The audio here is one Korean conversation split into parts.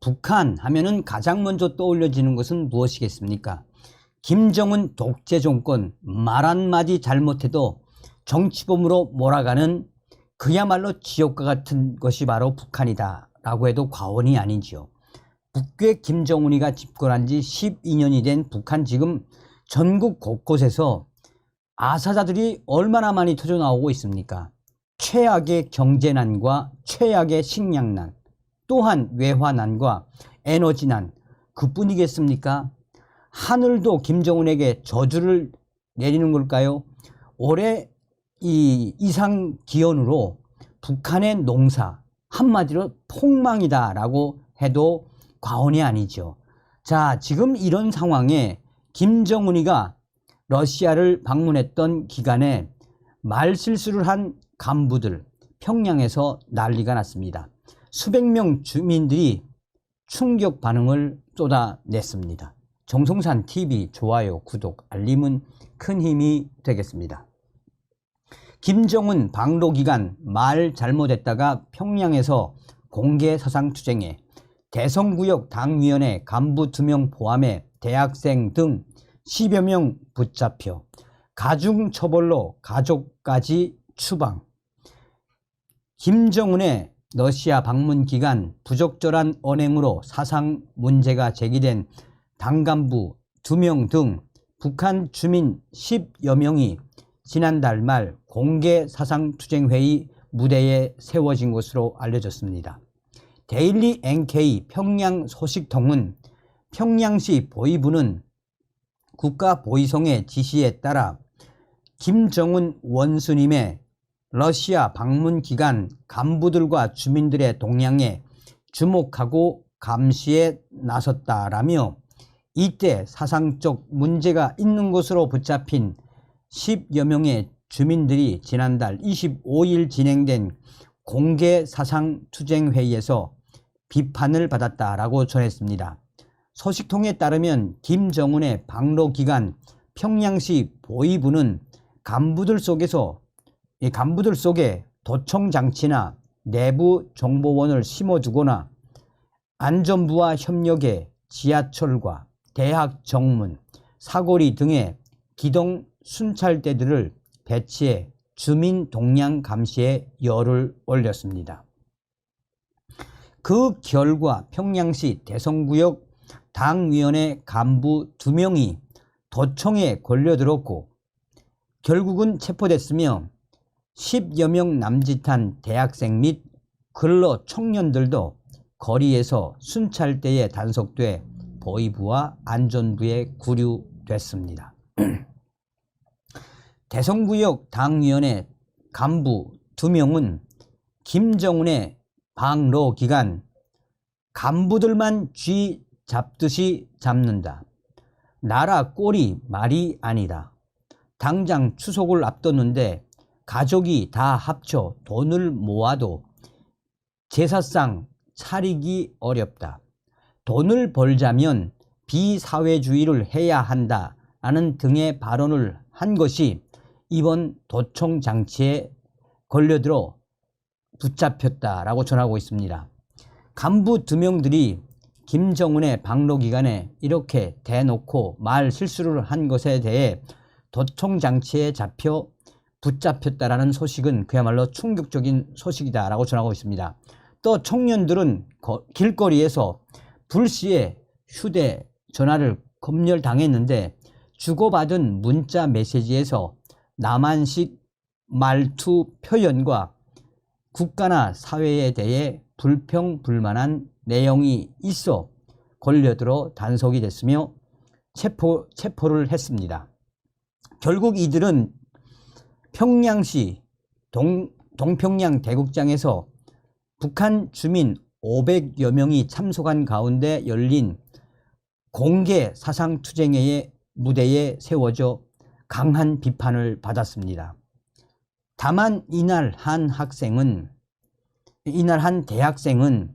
북한 하면은 가장 먼저 떠올려지는 것은 무엇이겠습니까? 김정은 독재 정권, 말 한마디 잘못해도 정치범으로 몰아가는 그야말로 지옥과 같은 것이 바로 북한이다 라고 해도 과언이 아니지요. 북괴 김정은이가 집권한 지 12년이 된 북한, 지금 전국 곳곳에서 아사자들이 얼마나 많이 터져나오고 있습니까? 최악의 경제난과 최악의 식량난, 또한 외화난과 에너지난, 그뿐이겠습니까? 하늘도 김정은에게 저주를 내리는 걸까요? 올해 이 이상기온으로 북한의 농사 한마디로 폭망이다 라고 해도 과언이 아니죠. 자, 지금 이런 상황에 김정은이가 러시아를 방문했던 기간에 말실수를 한 간부들, 평양에서 난리가 났습니다. 수백 명 주민들이 충격 반응을 쏟아냈습니다. 정성산TV 좋아요, 구독, 알림은 큰 힘이 되겠습니다. 김정은 방로 기간 말 잘못했다가 평양에서 공개 사상투쟁에 대성구역 당위원회 간부 2명 포함해 대학생 등 10여 명 붙잡혀 가중처벌로 가족까지 추방. 김정은의 러시아 방문 기간 부적절한 언행으로 사상 문제가 제기된 당간부 2명 등 북한 주민 10여 명이 지난달 말 공개 사상투쟁회의 무대에 세워진 것으로 알려졌습니다. 데일리 NK 평양 소식통은 평양시 보위부는 국가보위성의 지시에 따라 김정은 원수님의 러시아 방문 기간 간부들과 주민들의 동향에 주목하고 감시에 나섰다라며 이때 사상적 문제가 있는 것으로 붙잡힌 10여 명의 주민들이 지난달 25일 진행된 공개 사상투쟁회의에서 비판을 받았다라고 전했습니다. 소식통에 따르면 김정은의 방로 기간 평양시 보위부는 간부들 속에 도청장치나 내부 정보원을 심어두거나 안전부와 협력해 지하철과 대학 정문, 사거리 등의 기동 순찰대들을 배치해 주민 동향 감시에 열을 올렸습니다. 그 결과 평양시 대성구역 당위원회 간부 2명이 도청에 걸려들었고 결국은 체포됐으며 10여 명 남짓한 대학생 및 근로 청년들도 거리에서 순찰대에 단속돼 보위부와 안전부에 구류됐습니다. 대성구역 당위원회 간부 2명은 김정은의 방로 기간 간부들만 쥐 잡듯이 잡는다. 나라 꼴이 말이 아니다. 당장 추석을 앞뒀는데 가족이 다 합쳐 돈을 모아도 제사상 차리기 어렵다. 돈을 벌자면 비사회주의를 해야 한다라는 등의 발언을 한 것이 이번 도청 장치에 걸려들어 붙잡혔다라고 전하고 있습니다. 간부 2명들이 김정은의 방로 기간에 이렇게 대놓고 말 실수를 한 것에 대해 도청 장치에 잡혀 붙잡혔다라는 소식은 그야말로 충격적인 소식이다라고 전하고 있습니다. 또 청년들은 길거리에서 불시에 휴대전화를 검열당했는데 주고받은 문자 메시지에서 남한식 말투 표현과 국가나 사회에 대해 불평불만한 내용이 있어 걸려들어 단속이 됐으며 체포를 했습니다. 결국 이들은 평양시 동평양 대국장에서 북한 주민 500여 명이 참석한 가운데 열린 공개 사상투쟁회의 무대에 세워져 강한 비판을 받았습니다. 다만 이날 한 대학생은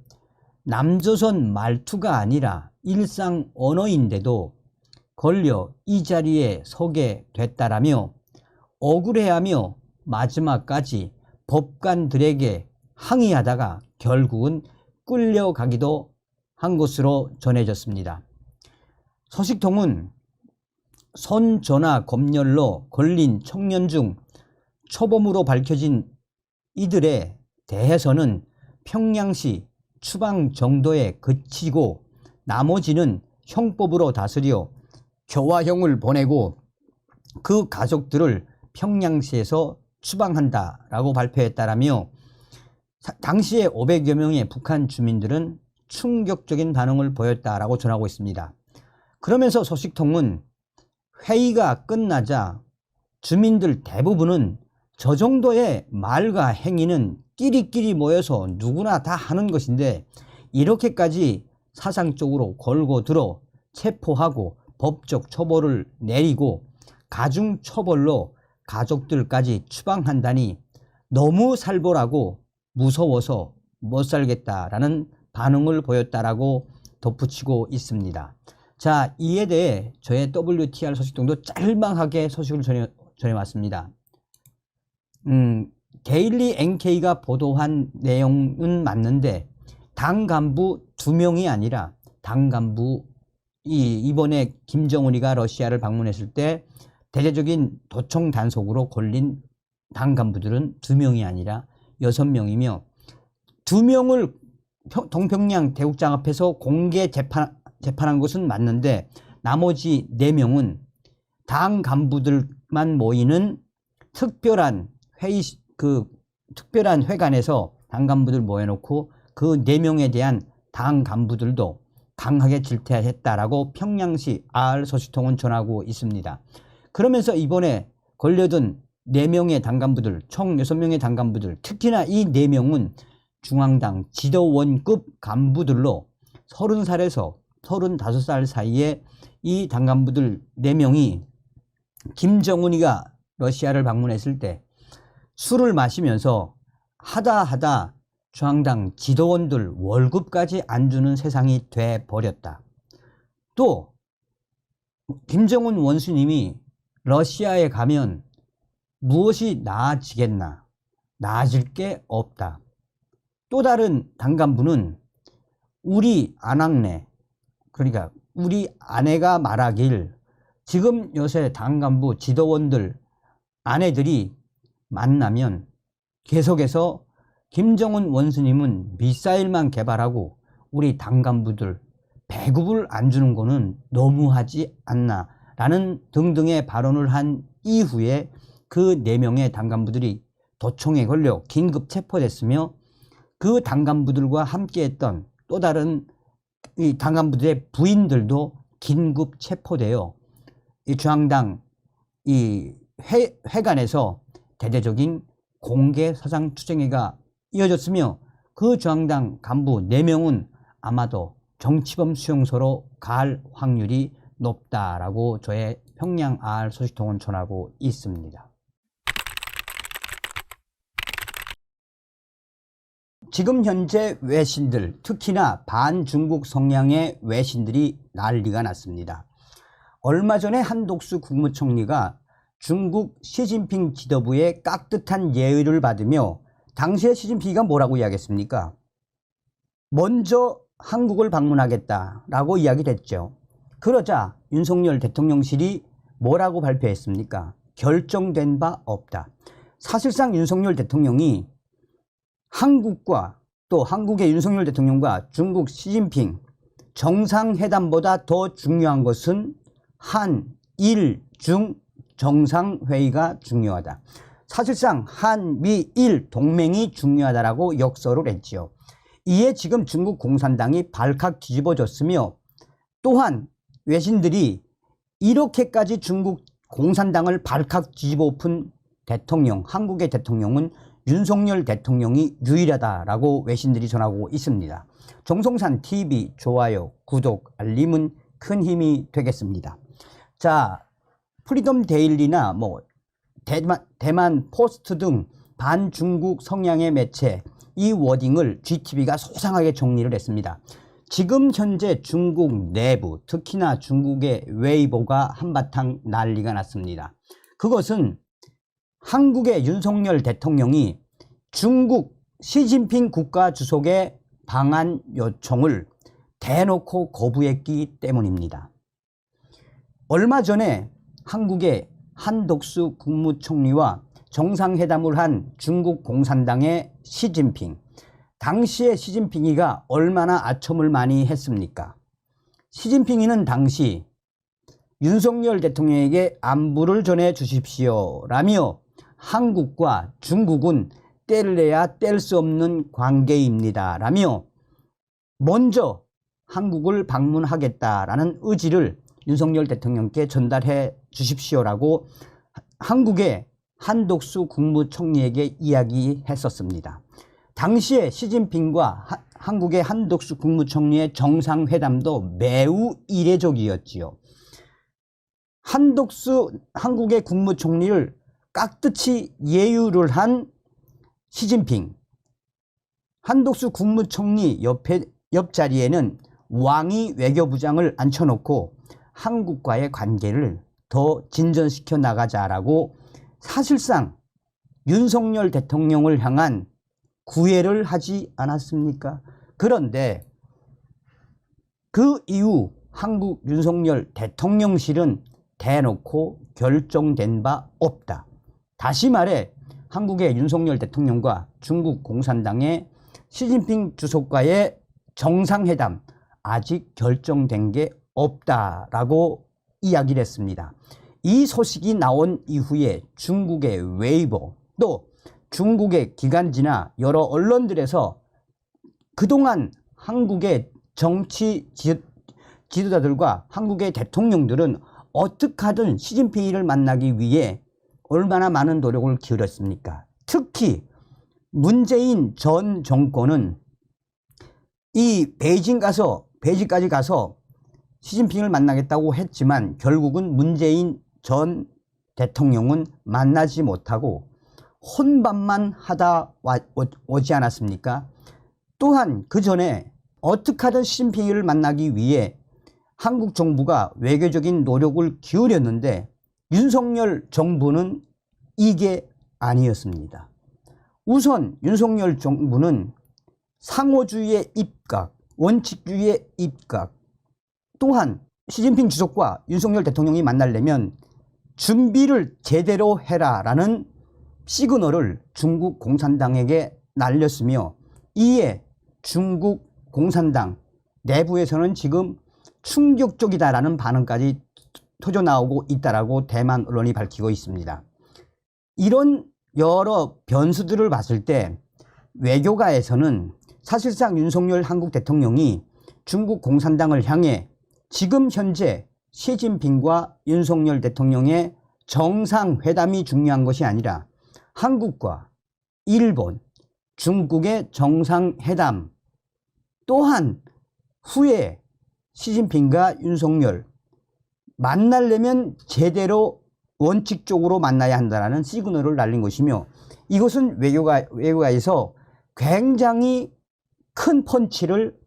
남조선 말투가 아니라 일상 언어인데도 걸려 이 자리에 서게 됐다라며 억울해하며 마지막까지 법관들에게 항의하다가 결국은 끌려가기도 한 것으로 전해졌습니다. 소식통은 손전화 검열로 걸린 청년 중 초범으로 밝혀진 이들에 대해서는 평양시 추방 정도에 그치고 나머지는 형법으로 다스려 교화형을 보내고 그 가족들을 평양시에서 추방한다라고 발표했다라며 당시에 500여 명의 북한 주민들은 충격적인 반응을 보였다라고 전하고 있습니다. 그러면서 소식통은 회의가 끝나자 주민들 대부분은 저 정도의 말과 행위는 끼리끼리 모여서 누구나 다 하는 것인데 이렇게까지 사상적으로 걸고 들어 체포하고 법적 처벌을 내리고 가중 처벌로 가족들까지 추방한다니 너무 살벌하고 무서워서 못 살겠다라는 반응을 보였다라고 덧붙이고 있습니다. 자, 이에 대해 저의 WTR 소식통도 짤막하게 소식을 전해왔습니다. 데일리 NK가 보도한 내용은 맞는데 당 간부 2명이 아니라 당 간부 이번에 김정은이가 러시아를 방문했을 때 대대적인 도청 단속으로 걸린 당 간부들은 2명이 아니라 6명이며 2명을 동평양 대국장 앞에서 공개 재판한 것은 맞는데 나머지 4명은 당 간부들만 모이는 특별한 특별한 회관에서 당 간부들 모여놓고 그 4명에 대한 당 간부들도 강하게 질타했다라고 평양시 R소식통은 전하고 있습니다. 그러면서 이번에 걸려든 4명의 당 간부들, 총 6명의 당 간부들, 특히나 이 4명은 중앙당 지도원급 간부들로 30살에서 35살 사이에 이 당 간부들 4명이 김정은이가 러시아를 방문했을 때 술을 마시면서 하다 중앙당 지도원들 월급까지 안 주는 세상이 돼버렸다. 또 김정은 원수님이 러시아에 가면 무엇이 나아지겠나? 나아질 게 없다. 또 다른 당 간부는 우리 아낙네, 그러니까 우리 아내가 말하길 지금 요새 당 간부 지도원들 아내들이 만나면 계속해서 김정은 원수님은 미사일만 개발하고 우리 당 간부들 배급을 안 주는 거는 너무하지 않나 라는 등등의 발언을 한 이후에 그 4명의 당 간부들이 도청에 걸려 긴급 체포됐으며 그 당 간부들과 함께했던 또 다른 이 당 간부들의 부인들도 긴급 체포되어 이 중앙당 이 회관에서 대대적인 공개 사상 추정회가 이어졌으며 그 중앙당 간부 4명은 아마도 정치범 수용소로 갈 확률이 높다라고 저의 평양 R소식통은 전하고 있습니다. 지금 현재 외신들, 특히나 반중국 성향의 외신들이 난리가 났습니다. 얼마 전에 한독수 국무총리가 중국 시진핑 지도부의 깍듯한 예의를 받으며 당시에 시진핑이가 뭐라고 이야기했습니까? 먼저 한국을 방문하겠다라고 이야기를 했죠. 그러자 윤석열 대통령실이 뭐라고 발표했습니까? 결정된 바 없다. 사실상 윤석열 대통령이 한국과 또 한국의 윤석열 대통령과 중국 시진핑 정상회담보다 더 중요한 것은 한일 중 정상회의가 중요하다. 사실상 한미일 동맹이 중요하다라고 역설을 했지요. 이에 지금 중국 공산당이 발칵 뒤집어졌으며 또한 외신들이 이렇게까지 중국 공산당을 발칵 뒤집어 엎은 대통령, 한국의 대통령은 윤석열 대통령이 유일하다라고 외신들이 전하고 있습니다. 정성산 TV 좋아요, 구독, 알림은 큰 힘이 되겠습니다. 자, 프리덤 데일리나 대만 포스트 등 반중국 성향의 매체 이 워딩을 GTV가 소상하게 정리를 했습니다. 지금 현재 중국 내부, 특히나 중국의 웨이보가 한바탕 난리가 났습니다. 그것은 한국의 윤석열 대통령이 중국 시진핑 국가주석의 방한 요청을 대놓고 거부했기 때문입니다. 얼마 전에 한국의 한덕수 국무총리와 정상회담을 한 중국 공산당의 시진핑. 당시에 시진핑이가 얼마나 아첨을 많이 했습니까? 시진핑이는 당시 윤석열 대통령에게 안부를 전해 주십시오 라며 한국과 중국은 뗄래야 뗄 수 없는 관계입니다 라며 먼저 한국을 방문하겠다라는 의지를 윤석열 대통령께 전달해 주십시오라고 한국의 한덕수 국무총리에게 이야기했었습니다. 당시에 시진핑과 한국의 한덕수 국무총리의 정상회담도 매우 이례적이었지요. 한국의 국무총리를 깍듯이 예우를 한 시진핑, 한덕수 국무총리 옆자리에는 왕이 외교부장을 앉혀놓고 한국과의 관계를 더 진전시켜 나가자라고 사실상 윤석열 대통령을 향한 구애를 하지 않았습니까? 그런데 그 이후 한국 윤석열 대통령실은 대놓고 결정된 바 없다. 다시 말해 한국의 윤석열 대통령과 중국 공산당의 시진핑 주석과의 정상회담 아직 결정된 게 없다라고 이야기를 했습니다. 이 소식이 나온 이후에 중국의 웨이보 또 중국의 기관지나 여러 언론들에서 그동안 한국의 정치 지도자들과 한국의 대통령들은 어떻게 하든 시진핑을 만나기 위해 얼마나 많은 노력을 기울였습니까? 특히 문재인 전 정권은 이 베이징까지 가서 시진핑을 만나겠다고 했지만 결국은 문재인 전 대통령은 만나지 못하고 혼밥만 하다 오지 않았습니까? 또한 그 전에 어떻게 하든 시진핑을 만나기 위해 한국 정부가 외교적인 노력을 기울였는데 윤석열 정부는 이게 아니었습니다. 우선 윤석열 정부는 상호주의의 입각, 원칙주의의 입각, 또한 시진핑 주석과 윤석열 대통령이 만나려면 준비를 제대로 해라라는 시그널을 중국 공산당에게 날렸으며 이에 중국 공산당 내부에서는 지금 충격적이다라는 반응까지 터져나오고 있다라고 대만 언론이 밝히고 있습니다. 이런 여러 변수들을 봤을 때 외교가에서는 사실상 윤석열 한국 대통령이 중국 공산당을 향해 지금 현재 시진핑과 윤석열 대통령의 정상회담이 중요한 것이 아니라 한국과 일본, 중국의 정상회담 또한 후에 시진핑과 윤석열 만나려면 제대로 원칙적으로 만나야 한다는 시그널을 날린 것이며 이것은 외교가에서 굉장히 큰 펀치를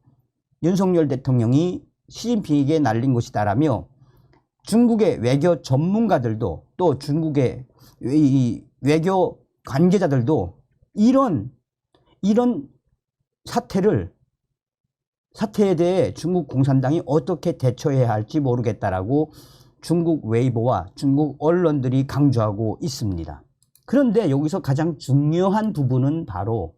윤석열 대통령이 시진핑에게 날린 것이다라며 중국의 외교 전문가들도 또 중국의 외교 관계자들도 이런 사태에 대해 중국 공산당이 어떻게 대처해야 할지 모르겠다라고 중국 웨이보와 중국 언론들이 강조하고 있습니다. 그런데 여기서 가장 중요한 부분은 바로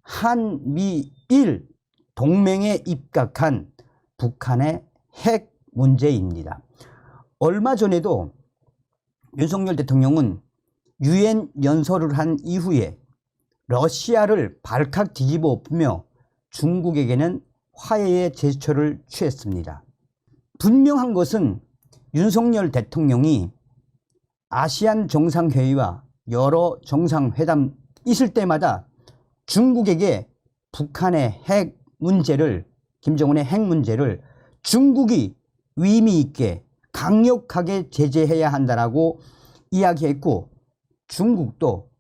한미일 동맹에 입각한 북한의 핵 문제입니다. 얼마 전에도 윤석열 대통령은 유엔 연설을 한 이후에 러시아를 발칵 뒤집어 엎으며 중국에게는 화해의 제스처를 취했습니다. 분명한 것은 윤석열 대통령이 아시안 정상회의와 여러 정상회담 있을 때마다 중국에게 북한의 핵 문제를 김정은의 핵 문제를 중국이 의미 있게 강력하게 제재해야 한다라고 이야기했고 중국도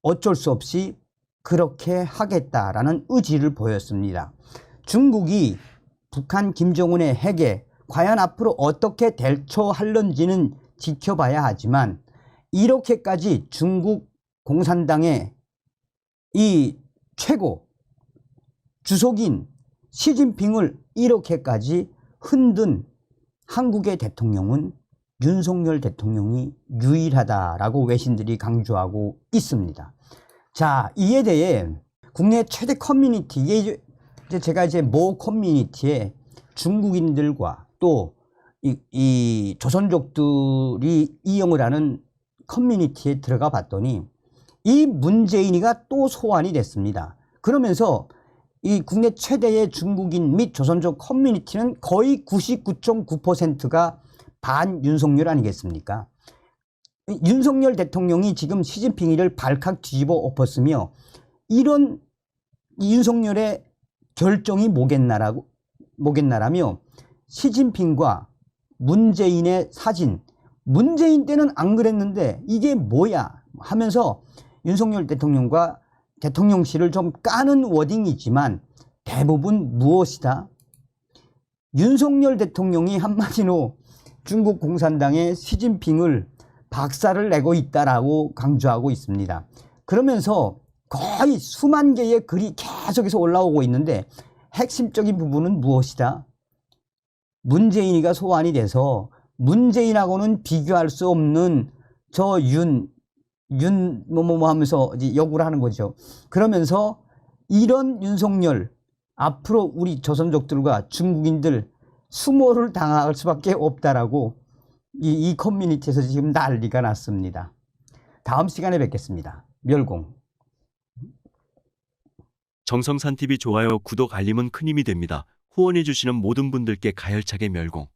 어쩔 수 없이 그렇게 하겠다라는 의지를 보였습니다. 중국이 북한 김정은의 핵에 과연 앞으로 어떻게 대처할런지는 지켜봐야 하지만 이렇게까지 중국 공산당의 이 최고 주석인 시진핑을 이렇게까지 흔든 한국의 대통령은 윤석열 대통령이 유일하다라고 외신들이 강조하고 있습니다. 자, 이에 대해 국내 최대 커뮤니티, 이게 제가 이제 모 커뮤니티에 중국인들과 또 이 조선족들이 이용을 하는 커뮤니티에 들어가 봤더니 이 문재인이가 또 소환이 됐습니다. 그러면서 이 국내 최대의 중국인 및 조선족 커뮤니티는 거의 99.9%가 반 윤석열 아니겠습니까? 윤석열 대통령이 지금 시진핑이를 발칵 뒤집어 엎었으며 이런 윤석열의 결정이 뭐겠나라며 시진핑과 문재인의 사진, 문재인 때는 안 그랬는데 이게 뭐야 하면서 윤석열 대통령과 대통령실을 좀 까는 워딩이지만 대부분 무엇이다? 윤석열 대통령이 한마디로 중국 공산당의 시진핑을 박살을 내고 있다라고 강조하고 있습니다. 그러면서 거의 수만 개의 글이 계속해서 올라오고 있는데 핵심적인 부분은 무엇이다? 문재인이가 소환이 돼서 문재인하고는 비교할 수 없는 저 뭐뭐 하면서 이제 요구를 하는 거죠. 그러면서 이런 윤석열 앞으로 우리 조선족들과 중국인들 수모를 당할 수밖에 없다라고 이 커뮤니티에서 지금 난리가 났습니다. 다음 시간에 뵙겠습니다. 멸공. 정성산 TV 좋아요, 구독, 알림은 큰 힘이 됩니다. 후원해주시는 모든 분들께 가열차게 멸공.